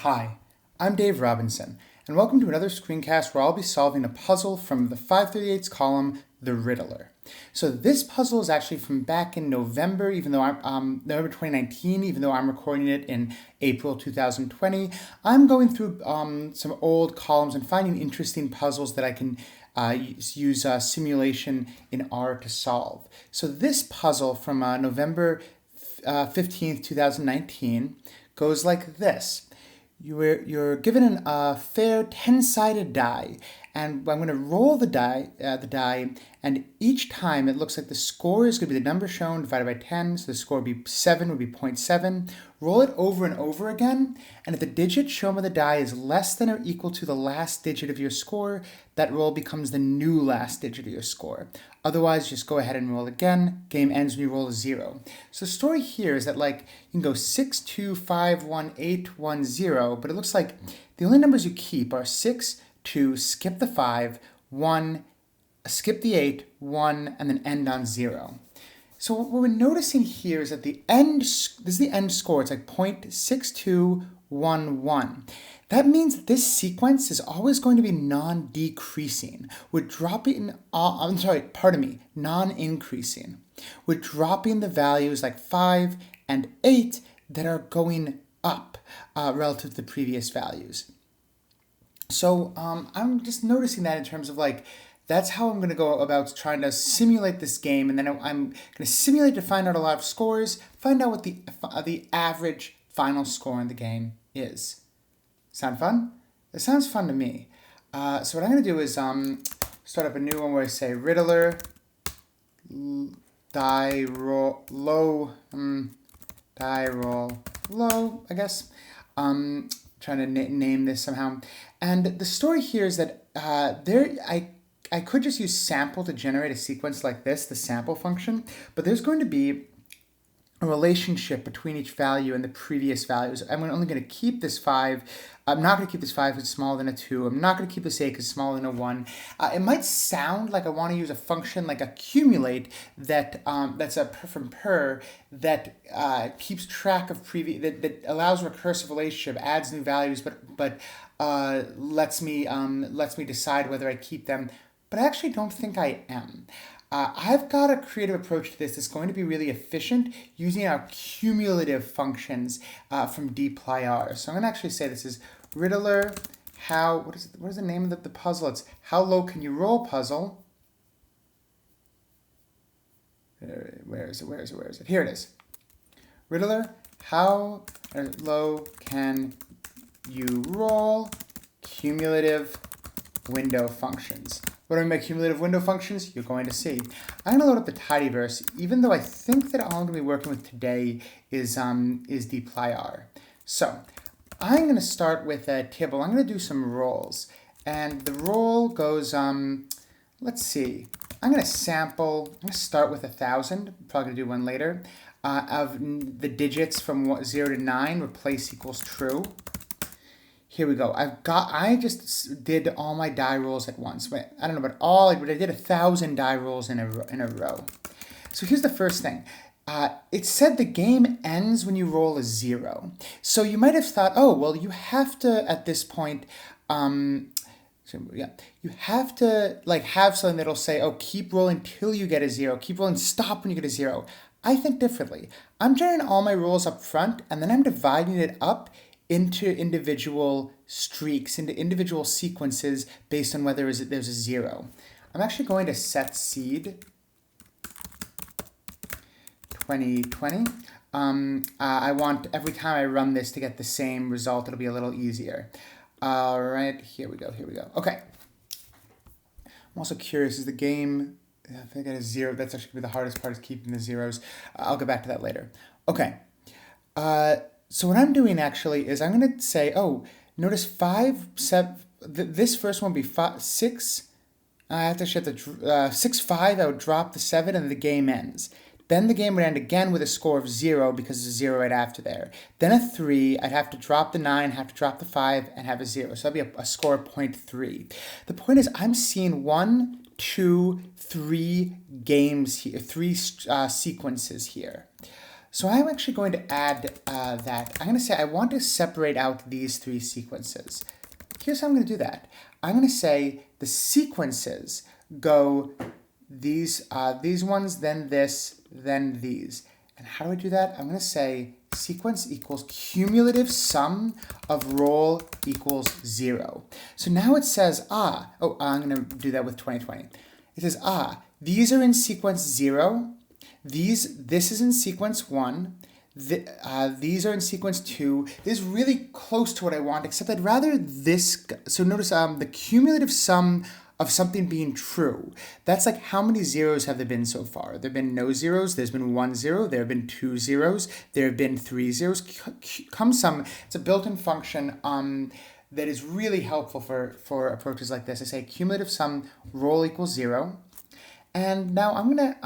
Hi, I'm Dave Robinson, and welcome to another screencast where I'll be solving a puzzle from the 538's column, The Riddler. So this puzzle is actually from back in November, November 2019, even though I'm recording it in April 2020. I'm going through some old columns and finding interesting puzzles that I can use simulation in R to solve. So this puzzle from November 15th, 2019 goes like this. You're given a fair 10-sided die, and I'm going to roll the die, and each time it looks like the score is going to be the number shown divided by 10, so the score would be 7, would be 0.7. Roll it over and over again, and if the digit shown by the die is less than or equal to the last digit of your score, that roll becomes the new last digit of your score. Otherwise, just go ahead and roll again. Game ends when you roll a 0. So the story here is that you can go 6, 2, 5, 1, 8, 1, 0, but it looks like the only numbers you keep are 6, 2, skip the 5, 1, skip the 8, 1, and then end on 0. So what we're noticing here is that this is the end score. It's like 0.6211. That means that this sequence is always going to be non-decreasing. Non-increasing. We're dropping the values like 5 and 8 that are going up relative to the previous values. So I'm just noticing that in terms of that's how I'm going to go about trying to simulate this game, and then I'm going to simulate to find out a lot of scores, find out what the average final score in the game is. Sound fun? It sounds fun to me. So what I'm going to do is start up a new one where I say Riddler, die roll low, I guess. Trying to name this somehow. And the story here is that I could just use sample to generate a sequence like this, the sample function, but there's going to be a relationship between each value and the previous values. I'm only going to keep this 5. I'm not going to keep this 5 because it's smaller than a 2. I'm not going to keep this 8 because it's smaller than a 1. It might sound like I want to use a function like accumulate that's from per that keeps track of that allows recursive relationship, adds new values, but lets me decide whether I keep them. But I actually don't think I am. I've got a creative approach to this that's going to be really efficient using our cumulative functions from dplyr. So I'm going to actually say this is Riddler, what is the name of the puzzle? It's how low can you roll puzzle. Where is it? Here it is. Riddler, how low can you roll cumulative window functions? What are my cumulative window functions? You're going to see. I'm going to load up the tidyverse, even though I think that all I'm going to be working with today is dplyr. So I'm going to start with a tibble. I'm going to do some rolls. And the roll goes, let's see. I'm going to start with 1,000. Probably going to do one later. Of the digits from 0 to 9, replace equals true. Here we go. I just did all my die rolls at once. But I don't know about all, but I did 1,000 die rolls in a row. So here's the first thing. It said the game ends when you roll a 0. So you might have thought, oh, well, you have to, at this point, you have to have something that'll say, oh, keep rolling till you get a 0. Keep rolling, stop when you get a 0. I think differently. I'm generating all my rolls up front, and then I'm dividing it up into individual streaks, into individual sequences based on whether there's a 0. I'm actually going to set seed 2020. I want every time I run this to get the same result. It'll be a little easier. All right, here we go. Okay. I'm also curious, is the game, if I get a 0, that's actually going to be the hardest part, is keeping the zeros. I'll get back to that later. Okay. So what I'm doing actually is I'm going to say, oh, notice 5, 7, this first one would be 6. I have to shift the 6, 5, I would drop the 7 and the game ends. Then the game would end again with a score of 0 because there's a 0 right after there. Then a 3, I'd have to drop the 9, have to drop the 5, and have a 0. So that'd be a score of 0.3. The point is I'm seeing 1, 2, 3 games here, 3 sequences here. So I'm actually going to add that. I'm going to say I want to separate out these three sequences. Here's how I'm going to do that. I'm going to say the sequences go these ones, then this, then these. And how do I do that? I'm going to say sequence equals cumulative sum of roll equals 0. So now it says, I'm going to do that with 2020. It says, these are in sequence 0. This is in sequence 1. These are in sequence 2. This is really close to what I want, except I'd rather this. So notice the cumulative sum of something being true. That's like how many zeros have there been so far? There have been no zeros. There's been 1 0. There have been 2 zeros. There have been 3 zeros. Cumsum, it's a built-in function that is really helpful for approaches like this. I say cumulative sum roll equals 0. And now I'm going to,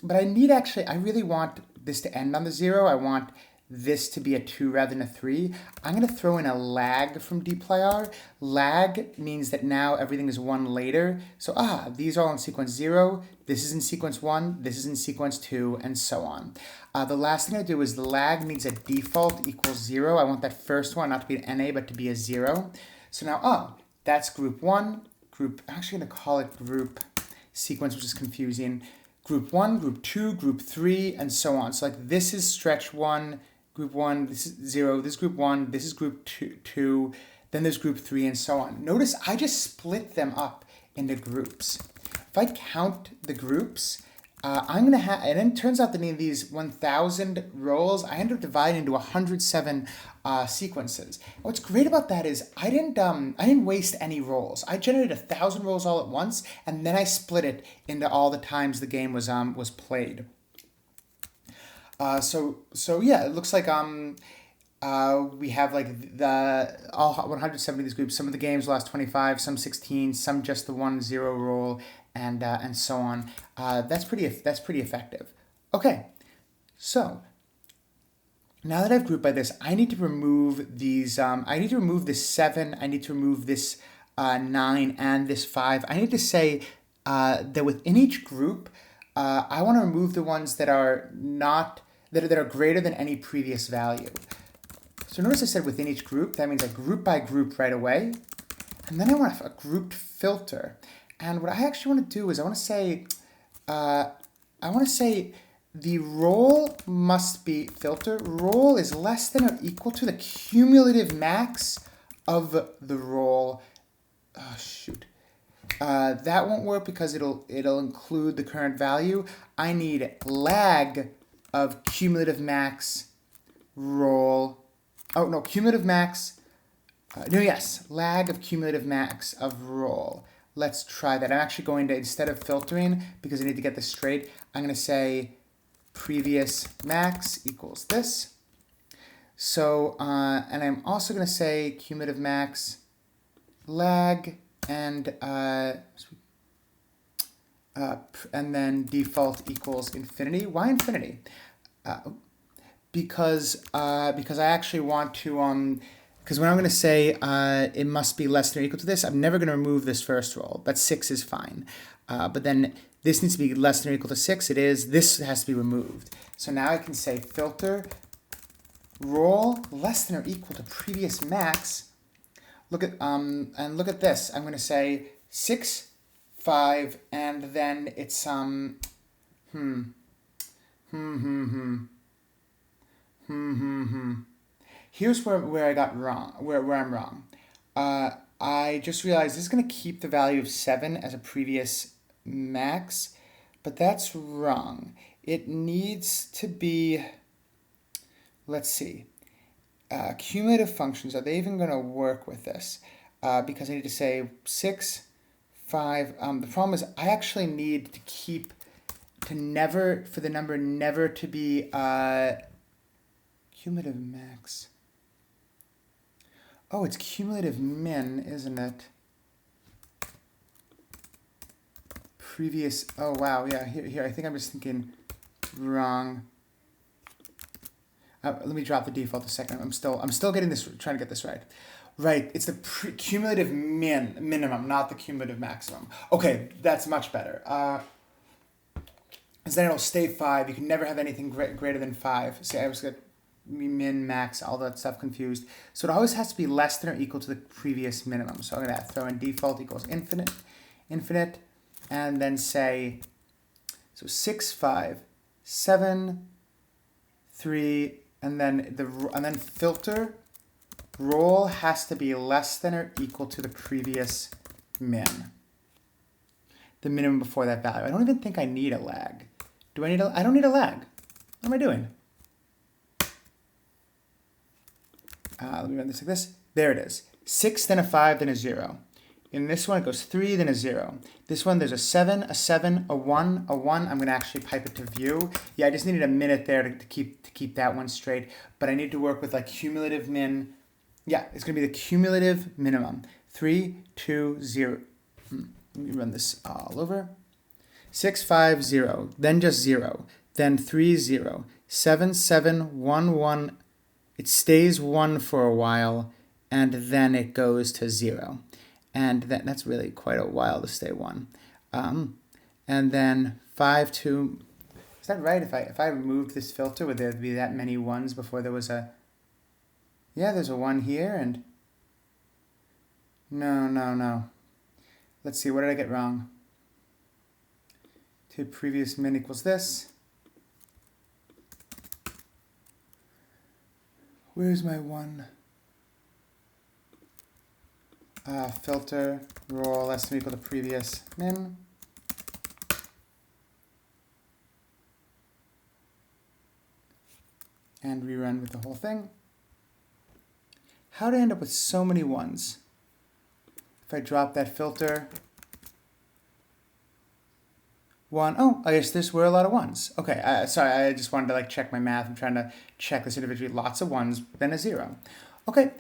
but I really want this to end on the 0. I want this to be a 2 rather than a 3. I'm going to throw in a lag from dplyr. Lag means that now everything is 1 later. So, these are all in sequence 0. This is in sequence 1. This is in sequence 2, and so on. The last thing I do is the lag needs a default equals 0. I want that first one not to be an NA, but to be a 0. So now, that's group 1. I'm actually going to call it group sequence, which is confusing. Group 1, group 2, group 3, and so on. So like this is stretch 1, group 1, this is 0, this is group 1, this is group 2, then there's group 3, and so on. Notice I just split them up into groups. If I count the groups, I'm going to have, and then it turns out that in these 1,000 rolls, I ended up dividing into 107 sequences. What's great about that is I didn't waste any rolls. I generated 1,000 rolls all at once, and then I split it into all the times the game was played. So yeah, it looks like we have like all 170 of these groups. Some of the games last 25, some 16, some just the 1-0 roll, and so on. That's pretty effective. Okay, so now that I've grouped by this, I need to remove these. I need to remove this 7. I need to remove this 9 and this 5. I need to say that within each group, I want to remove the ones that are that are greater than any previous value. So notice I said within each group. That means I group by group right away, and then I want a grouped filter. And what I actually want to do is I want to say the roll must be filter. Roll is less than or equal to the cumulative max of the roll. Oh shoot. That won't work because it'll include the current value. I need lag of cumulative max roll. Oh no, cumulative max. Lag of cumulative max of roll. Let's try that. I'm actually going to, instead of filtering, because I need to get this straight, I'm going to say previous max equals this. So, and I'm also going to say cumulative max lag and then default equals infinity. Why infinity? Because I actually want to because when I'm going to say it must be less than or equal to this, I'm never going to remove this first roll. But 6 is fine. But then this needs to be less than or equal to 6. It is. This has to be removed. So now I can say filter roll less than or equal to previous max. Look at look at this. I'm going to say 6, 5, and then it's Here's where I got wrong, where I'm wrong. I just realized this is going to keep the value of 7 as a previous max, but that's wrong. It needs to be, let's see, cumulative functions, are they even going to work with this? Because I need to say 6, 5. The problem is I actually need to keep, for the number never to be cumulative max. Oh, it's cumulative min, isn't it? Previous, oh wow, yeah, here, I think I'm just thinking wrong. Let me drop the default a second. I'm still getting this, trying to get this right. Right, it's the cumulative minimum, not the cumulative maximum. Okay, that's much better. is then it'll stay 5. You can never have anything greater than 5. See, I was get min, max, all that stuff confused. So it always has to be less than or equal to the previous minimum. So I'm going to throw in default equals infinite, and then say, so 6, 5, 7, 3, and then filter roll has to be less than or equal to the previous min. The minimum before that value. I don't even think I need a lag. Do I need I don't need a lag. What am I doing? Let me run this like this. There it is. 6, then a 5, then a 0. In this one, it goes 3, then a 0. This one, there's a 7, a 1, a 1. I'm going to actually pipe it to view. Yeah, I just needed a minute there to keep that one straight. But I need to work with like cumulative min. Yeah, it's going to be the cumulative minimum. 3, 2, 0. Let me run this all over. 6, 5, 0. Then just 0. Then 3, 0. 7, 7, 1, 1. It stays 1 for a while, and then it goes to 0. And that's really quite a while to stay 1. And then 5, 2. Is that right? If I removed this filter, would there be that many 1s before there was a... Yeah, there's a 1 here, and... No. Let's see, what did I get wrong? To previous min equals this. Where's my 1? Filter, roll, less than or equal to previous min. And rerun with the whole thing. How did I end up with so many 1s? If I drop that filter, 1, oh, I guess this were a lot of 1s. Okay, sorry, I just wanted to like check my math. I'm trying to check this individually. Lots of 1s, then a 0. Okay,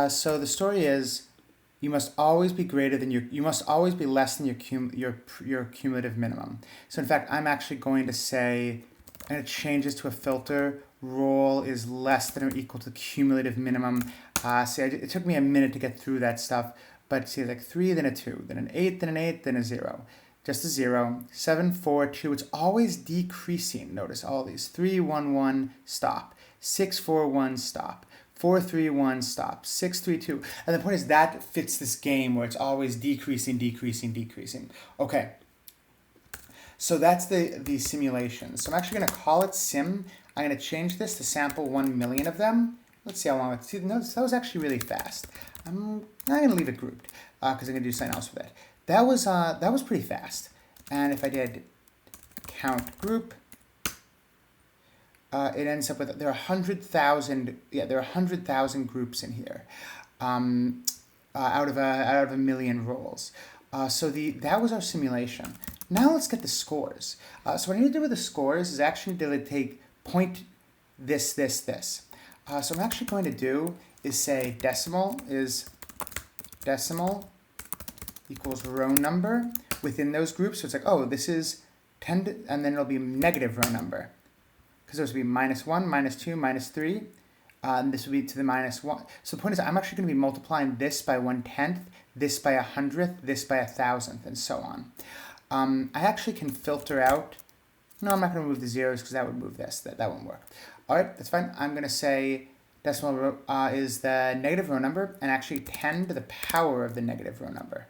so the story is you must always be greater than you must always be less than your cumulative minimum. So in fact, I'm actually going to say, I'm going to change this to a filter. Roll is less than or equal to cumulative minimum. See, it took me a minute to get through that stuff, but see, like 3, then a 2, then an 8, then an 8, then a 0. Just a 0, 7, 4, 2. It's always decreasing. Notice all these. 3, 1, 1, stop. 6, 4, 1, stop. 4, 3, 1, stop. 6, 3, 2. And the point is that fits this game where it's always decreasing. Okay. So that's the simulation. So I'm actually going to call it sim. I'm going to change this to sample 1 million of them. Let's see how long it's... Notice that was actually really fast. I'm not going to leave it grouped because I'm going to do something else with it. That was pretty fast. And if I did count group, it ends up with, there are 100,000, yeah, there are 100,000 groups in here out of a million roles. So that was our simulation. Now let's get the scores. So what I need to do with the scores is actually to take point this. So what I'm actually going to do is say decimal equals row number within those groups. So it's like, oh, this is 10, and then it'll be negative row number. Because this would be -1, -2, -3, and this would be to the -1. So the point is I'm actually going to be multiplying this by 1/10, this by 100th, this by 1,000th, and so on. I actually can filter out, no, I'm not going to remove the zeros because that would move this, that won't work. All right, that's fine. I'm going to say decimal row is the negative row number, and actually 10 to the power of the negative row number.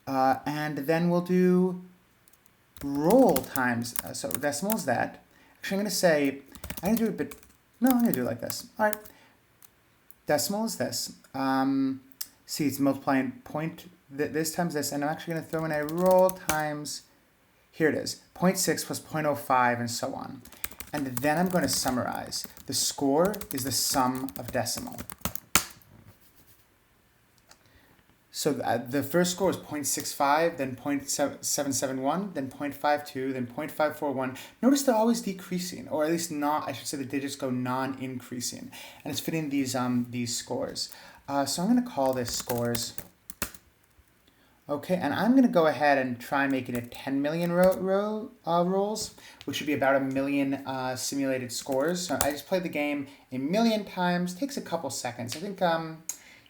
And then we'll do roll times, so decimal is that. Actually, I'm going to say, I'm going to do it, but no, I'm going to do it like this. All right, decimal is this. See, it's multiplying point this times this, and I'm actually going to throw in a roll times, here it is, 0.6 plus 0.05, and so on. And then I'm going to summarize. The score is the sum of decimal. So the first score is 0.65, then 0.771, then 0.52, then 0.541. Notice they're always decreasing, or at least not, I should say the digits go non-increasing. And it's fitting these scores. So I'm going to call this scores. Okay, and I'm going to go ahead and try making it 10 million rolls, which would be about 1 million simulated scores. So I just played the game 1 million times. Takes a couple seconds. I think,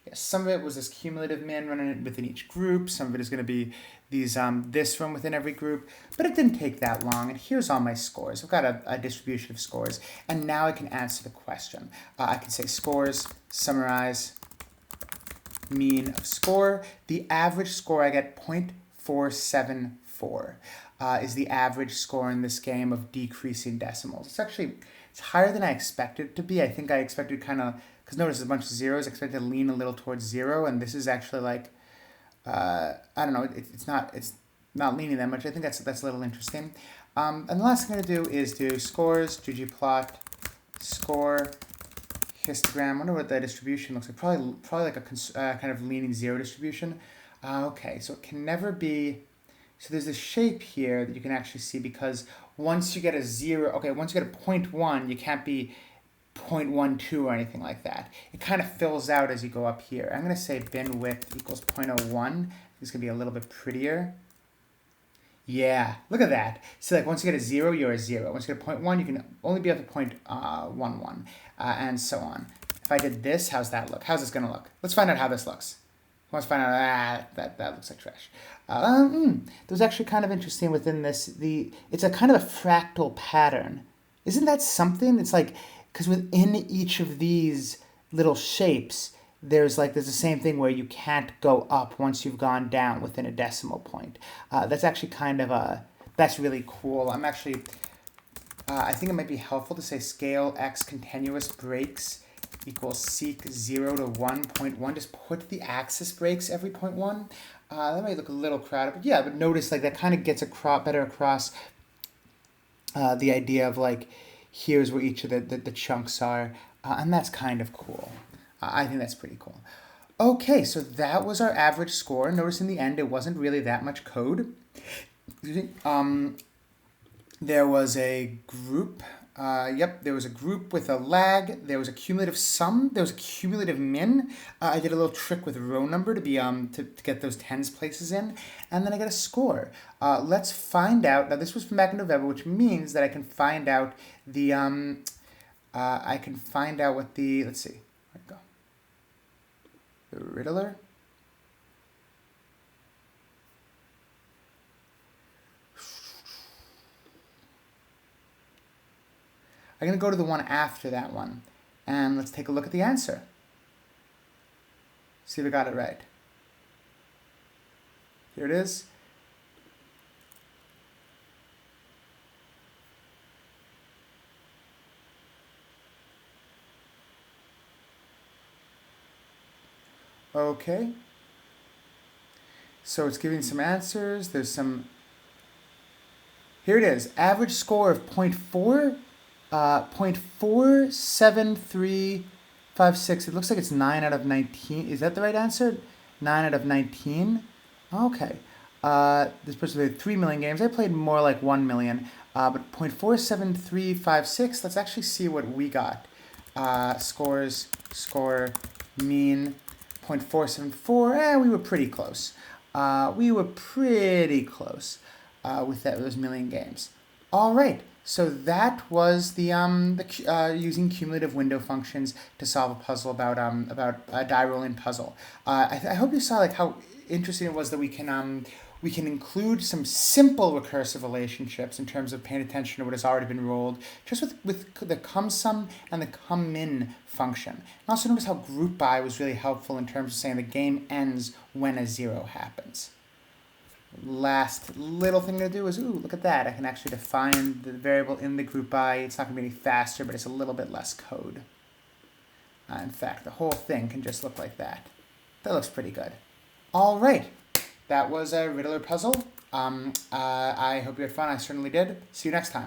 Yeah, some of it was this cumulative min running within each group. Some of it is going to be these this run within every group. But it didn't take that long. And here's all my scores. I've got a distribution of scores. And now I can answer the question. I can say scores, summarize, mean of score. The average score I get 0.474 is the average score in this game of decreasing decimals. It's higher than I expected it to be. I think I expected kind of, because notice there's a bunch of zeros, I expected to lean a little towards 0, and this is actually like, I don't know, it's not leaning that much. I think that's a little interesting. And the last thing I'm going to do is do scores, ggplot, score, histogram. I wonder what the distribution looks like. Probably like a kind of leaning 0 distribution. Okay, so it can never be. So there's a shape here that you can actually see, because once you get a 0, okay, once you get a 0.1, you can't be 0.12 or anything like that. It kind of fills out as you go up here. I'm going to say bin width equals 0.01. It's going to be a little bit prettier. Yeah, look at that. So like once you get a 0, you're a 0. Once you get a 0.1, you can only be up to 0.11, and so on. If I did this, how's that look? How's this going to look? Let's find out how this looks. Let's find out, that looks like trash. There's actually kind of interesting within this. It's a kind of a fractal pattern. Isn't that something? It's like, because within each of these little shapes, there's the same thing where you can't go up once you've gone down within a decimal point. That's actually kind of that's really cool. I'm actually, I think it might be helpful to say scale x continuous breaks equals seek 0 to 1.1. Just put the axis breaks every 0.1. That might look a little crowded, but yeah, but notice that kind of gets better across the idea of here's where each of the chunks are, and that's kind of cool. I think that's pretty cool. Okay, so that was our average score. Notice in the end, it wasn't really that much code. There was a group. There was a group with a lag. There was a cumulative sum. There was a cumulative min. I did a little trick with row number to be to get those tens places in, and then I got a score. Let's find out. Now this was from back in November, which means that I can find out the I can find out what the, let's see. Where'd it go? The Riddler. I'm going to go to the one after that one, and let's take a look at the answer. See if I got it right. Here it is. Okay. So it's giving some answers. There's some. Here it is. Average score of 0.4. 0.47356. It looks like it's 9 out of 19. Is that the right answer? 9 out of 19. Okay. This person played 3 million games. I played more like 1 million. But 0.47356. Let's actually see what we got. Scores, score, mean, 0.474. We were pretty close. With those million games. All right. So that was the using cumulative window functions to solve a puzzle about a die rolling puzzle. I hope you saw how interesting it was that we can include some simple recursive relationships in terms of paying attention to what has already been rolled, just with the cumsum and the cummin function. And also notice how group by was really helpful in terms of saying the game ends when a 0 happens. Last little thing to do is, look at that. I can actually define the variable in the group by. It's not going to be any faster, but it's a little bit less code. In fact, the whole thing can just look like that. That looks pretty good. All right. That was a Riddler puzzle. I hope you had fun. I certainly did. See you next time.